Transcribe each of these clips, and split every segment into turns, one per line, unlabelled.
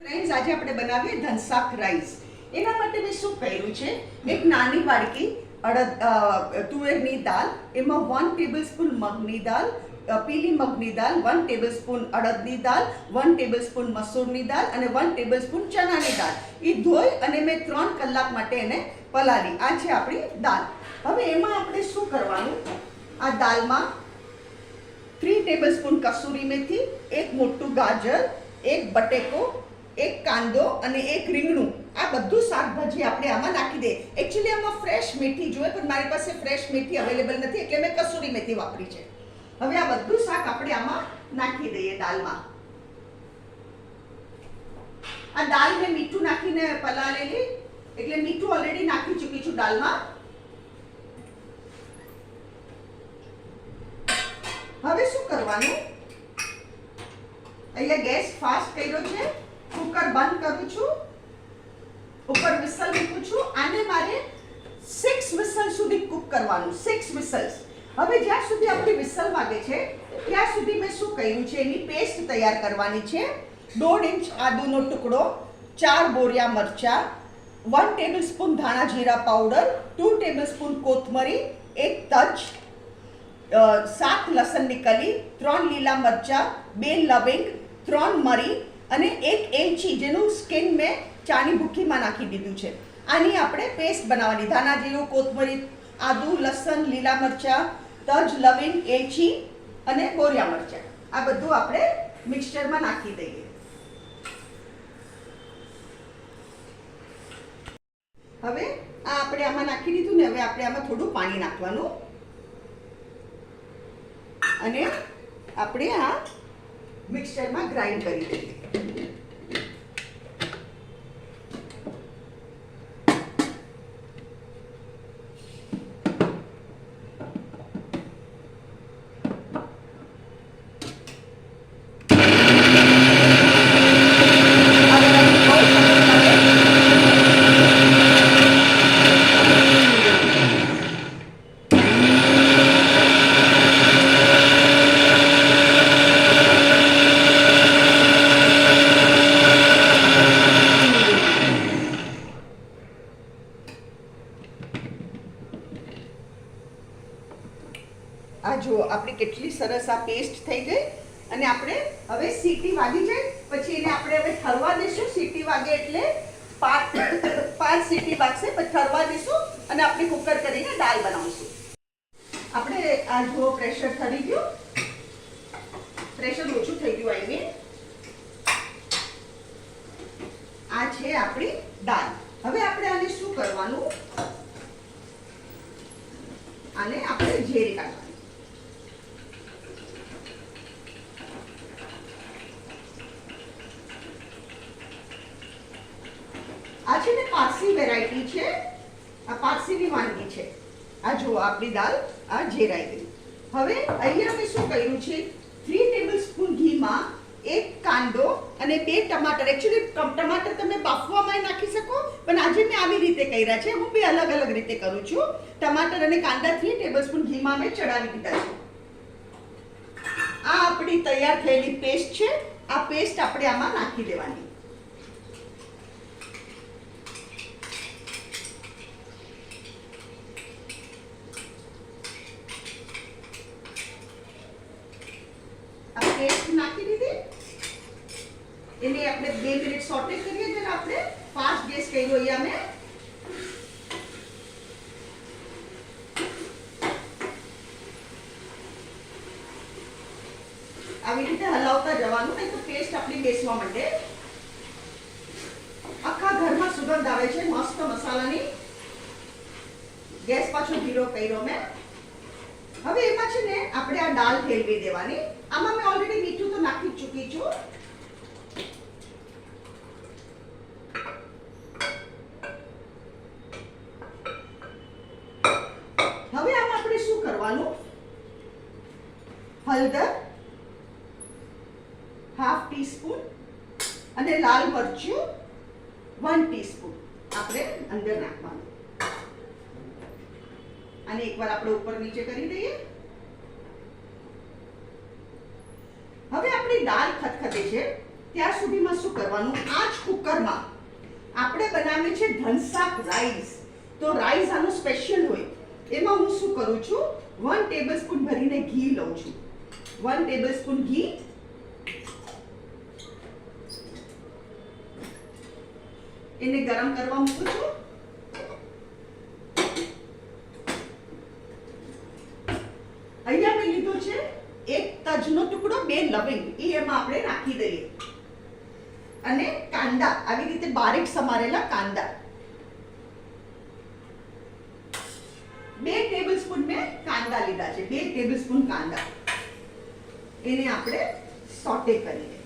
Friends, આજે આપણે બનાવીએ ધનશાક રાઈસ. એના માટે મેં શું કર્યું છે, એક નાની વાડકી તુવેરની દાળ, એમાં 1 ટેબલસ્પૂન મગની દાળ, પીલી મગની દાળ, 1 ટેબલસ્પૂન અડદની દાળ, 1 ટેબલસ્પૂન મસૂરની દાળ અને 1 ટેબલસ્પૂન ચણાની દાળ. એ ધોઈ અને મેં 3 કલાક માટે એને પલાળી. આ છે આપણી દાળ. હવે એમાં આપણે શું કરવાનું, આ દાળમાં 3 ટેબલસ્પૂન કસૂરી મેથી, એક મોટું ગાજર, એક બટેકો, એક કાંદો અને એક રીંગણું, આ બધું શાકભાજી આપણે આમાં નાખી દઈએ. એકચ્યુઅલી આમાં ફ્રેશ મેથી જોઈએ, પણ મારી પાસે ફ્રેશ મેથી અવેલેબલ નથી, એટલે મેં કસૂરી મેથી વાપરી છે. હવે આ બધું શાક આપણે આમાં નાખી દઈએ દાળમાં. આ દાળ મેં મીઠું નાખીને પલાળેલી, એટલે મીઠું ઓલરેડી નાખી ચૂકી છું દાળમાં. હવે શું કરવાનું, અહીંયા ગેસ ફાસ્ટ કર્યો છે, કુકર બંધ કરું છું, ઉપર વિસલ મૂકું છું. આને મારે 6 વિસલ સુધી કુક કરવાનું, 6 વિસલ્સ. હવે જ્યાં સુધી આપણી વિસલ વાગે છે ત્યાં સુધી મેં શું કર્યું છે, એની પેસ્ટ તૈયાર કરવાની છે. 1.5 ઇંચ આદુનો ટુકડો, 4 બોરિયા મરચા, 1 ટેબલસ્પૂન ધાણા જીરા પાવડર, 2 ટેબલસ્પૂન કોથમરી, 1 તજ, 7 લસણની કલી, 3 લીલા મરચા, 2 લવિંગ, 3 મરી અને 1 એલચી, જેનું સ્કિન મેં ચાની ભૂકીમાં નાખી દીધું છે. આની આપણે પેસ્ટ બનાવવાની. ધાણા જીરું, કોથમરી, આદુ, લસણ, લીલા મરચા, તજ, લવિંગ, એલચી અને બોરિયા મરચા, આ બધું આપણે મિક્સચરમાં નાખી દઈએ. હવે આ આપણે આમાં નાખી દીધું ને, હવે આપણે આમાં થોડું પાણી નાખવાનું અને આપણે આ મિક્સચરમાં ગ્રાઇન્ડ કરી દઈએ. આ જો આપણી કેટલી સરસ આ પેસ્ટ થઈ ગઈ. અને આપણે હવે સીટી વાગી જાય પછી એને આપણે હવે ઠરવા દઈશું. સીટી વાગે એટલે 5 સીટી વાગશે પછી ઠરવા દઈશું અને આપણે કુકર કરીને દાળ બનાવીશું. આપણે આ જો પ્રેશર ઠરી ગયું, પ્રેશર ઓછું થઈ ગયું. આઈ મીન આ છે આપણી દાળ. હવે આપણે આને શું કરવાનું, આને આપણે ઝેરી કાઢવાનું. આ છે ને પારસી વેરાયટી છે, આ પારસીની વાનગી છે. આ જો આપણી દાળ આ ઝેરાઈ ગઈ. હવે અહીંયા મેં શું કર્યું છે, 3 ટેબલસ્પૂન ઘીમાં 1 કાંદો અને 2 ટમાટર. એકચ્યુઅલી ટમાટર તમે બાફવામાં નાખી શકો, પણ આજે મેં આવી રીતે કર્યા છે. હું બે અલગ અલગ રીતે કરું છું. ટમાટર અને કાંદા 3 ટેબલસ્પૂન ઘીમાં મેં ચડાવી દીધા છે. આ આપણી તૈયાર થયેલી પેસ્ટ છે. આ પેસ્ટ આપણે આમાં નાખી દેવાની. પેસ્ટ નાખી દીધી. એને આપણે 2 મિનિટ સોટે કરીએ. જેને આપણે ફાસ્ટ ગેસ કર્યો અહીંયા મેં. આવી રીતે હલાવતા જવાનું, નહીં તો પેસ્ટ આપણી બેસવા માંડે. આખા ઘરમાં સુગંધ આવે છે મસ્ત મસાલાની. ગેસ પાછો ધીરો કર્યો મેં. હવે એમાં છે ને આપણે આ દાળ ઠેલવી દેવાની. આમાં મેં ઓલરેડી મીઠું તો નાખી ચૂકી છું. હવે આમાં આપણે શું કરવાનું, હળદર ½ ટીસ્પૂન અને લાલ મરચું 1 ટીસ્પૂન આપણે અંદર નાખવાનું. અને એકવાર આપણે ઉપર નીચે કરી દઈએ. હવે આપણી દાળ ખતખતે છે ત્યાં સુધીમાં શું કરવાનું, આ જ કુકરમાં આપણે બનાવીએ છે ધનશાક રાઈસ. તો રાઈસ આનો સ્પેશિયલ હોય. એમાં હું શું કરું છું, 1 ટેબલસ્પૂન ભરીને ઘી લઉં છું. 1 ટેબલસ્પૂન ઘી, એને ગરમ કરવા મૂકું છું. અહીંયા મેં લીધો છે એક તજનો ટુકડો, 2 લવિંગ, એ એમાં આપણે નાખી દઈએ. અને કાંદા, આવી રીતે બારીક સમારેલા કાંદા, 2 ટેબલસ્પૂન મેં કાંદા લીધા છે. 2 ટેબલસ્પૂન કાંદા, એને આપણે સોટે કરીએ.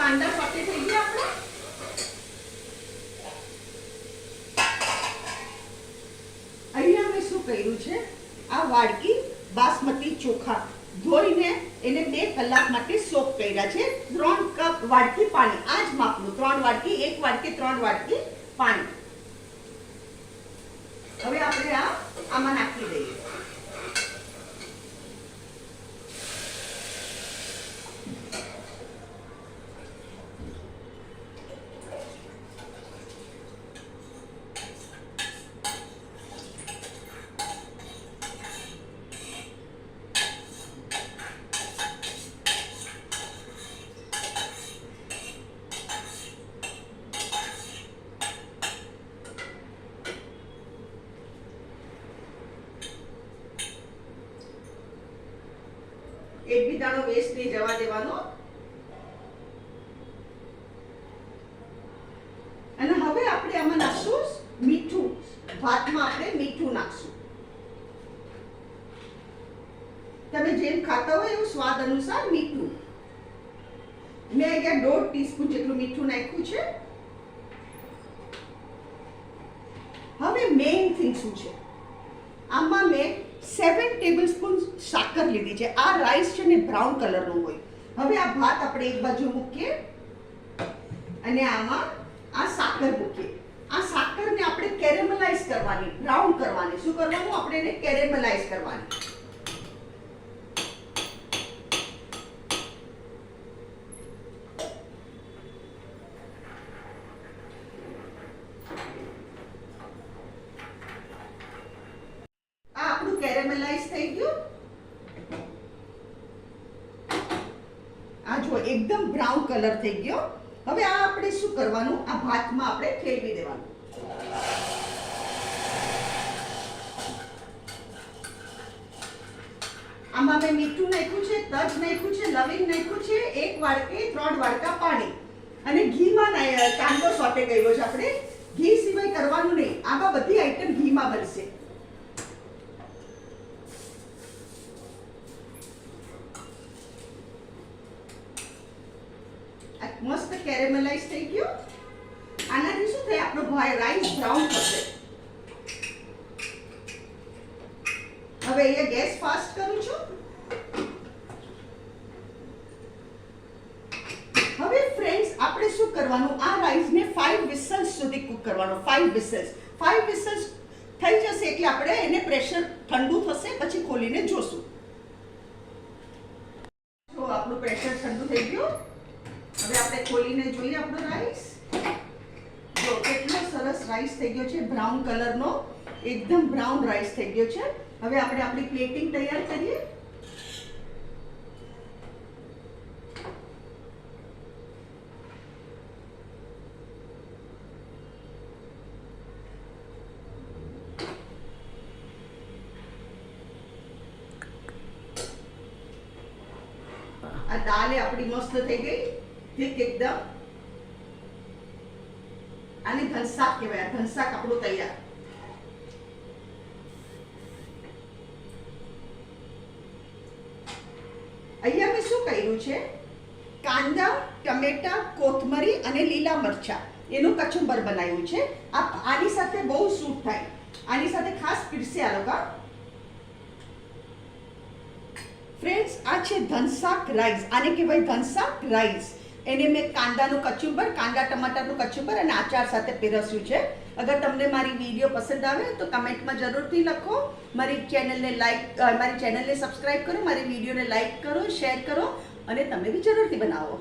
કાંદા સોટે થઈ ગયા આપણે. અહીંયા મેં શું કર્યું છે, આ વાડકી બાસમતી ચોખા ધોઈને એને 2 કલાક માટે સોક કર્યા છે. 3 કપ વાડકી પાણી, આ જ માપનું, 3 વાડકી, 1 વાડકી 3 વાડકી પાણી. હવે આપણે આમાં નાખી દઈએ. એક બી દાણો વેસ્ટ નહીં જવા દેવાનો. અને હવે આપણે આમાં નાખશું મીઠું. ભાતમાં આપણે મીઠું નાખશું. તમે જેમ ખાતા હોય એવું સ્વાદ અનુસાર મીઠું. મેં અહીંયા 1.5 ટીસ્પૂન જેટલું મીઠું નાખ્યું છે. હવે મેઇન થિંગ શું છે, આમાં મેં 7 ટેબલસ્પૂન સાકર લીધી છે. આ રાઈસ છે ને બ્રાઉન કલરનો હોય. હવે આ ભાત આપણે એક બાજુ મૂકીએ અને આમાં આ સાકર મૂકીએ. આ સાકરને આપણે કેરેમલાઇઝ કરવાની, બ્રાઉન કરવાની. શું કરવાનું, આપણે એને કેરેમલાઇઝ કરવાની. કેરેમલાઇઝ થઈ ગયું. આ જો એકદમ બ્રાઉન કલર થઈ ગયો. હવે આ આપણે શું કરવાનું, આ ભાતમાં આપણે ઠેરવી દેવાનું. આમાં મેં મીઠું નાખ્યું છે, તજ નાખ્યું છે, લવિંગ નાખ્યું છે, 1 વાડકી 3 વાડકા પાણી, અને ઘીમાં કાંદો સોટે કર્યો છે. આપણે ઘી સિવાય કરવાનું નહીં. આમાં બધી આઈટમ ઘીમાં બનશે. મસ્ત કેરેમલાઇઝ થઈ ગયું. આનાથી શું થાય, આપણો રાઈસ બ્રાઉન થશે. હવે અહીંયા ગેસ ફાસ્ટ કરું છું. હવે ફ્રેન્ડ્સ, આપણે શું કરવાનું, આ રાઈસને 5 વિસલ્સ સુધી કુક કરવાનો. 5 વિસલ્સ થઈ જશે એટલે આપણે એને પ્રેશર ઠંડુ થશે પછી ખોલીને જોશું. તો આપણું પ્રેશર ઠંડુ થઈ ગયું. હવે આપણે ખોલીને જોઈએ આપણો રાઈસ. જો કેટલો સરસ રાઈસ થઈ ગયો છે, બ્રાઉન કલરનો, એકદમ બ્રાઉન રાઈસ થઈ ગયો છે. હવે આપણે આપણી પ્લેટિંગ તૈયાર કરીએ. આ દાળ આપણી મસ્ત થઈ ગઈ, ઠીક એકદમ. આને ધનશાક કહેવાય. ધનશાક આપણું તૈયાર. શું કર્યું છે, કાંદા, ટમેટા, કોથમરી અને લીલા મરચાં એનું કચુંબર બનાવ્યું છે. આની સાથે બહુ સૂટ થાય, આની સાથે ખાસ પીરસે આ લોકો. ફ્રેન્ડ્સ, આ છે ધનશાક રાઈસ, આને કહેવાય ધનશાક રાઈસ. એને મેં કાંદાનું કચુંબર, કાંદા ટમાટાનું કચુંબર અને આચાર સાથે પીરસ્યું છે. અગર તમને મારી વિડીયો પસંદ આવે તો કમેન્ટમાં જરૂરથી લખો. મારી ચેનલને સબસ્ક્રાઇબ કરો, મારી વિડીયોને લાઈક કરો, શેર કરો અને તમે બી જરૂરથી બનાવો.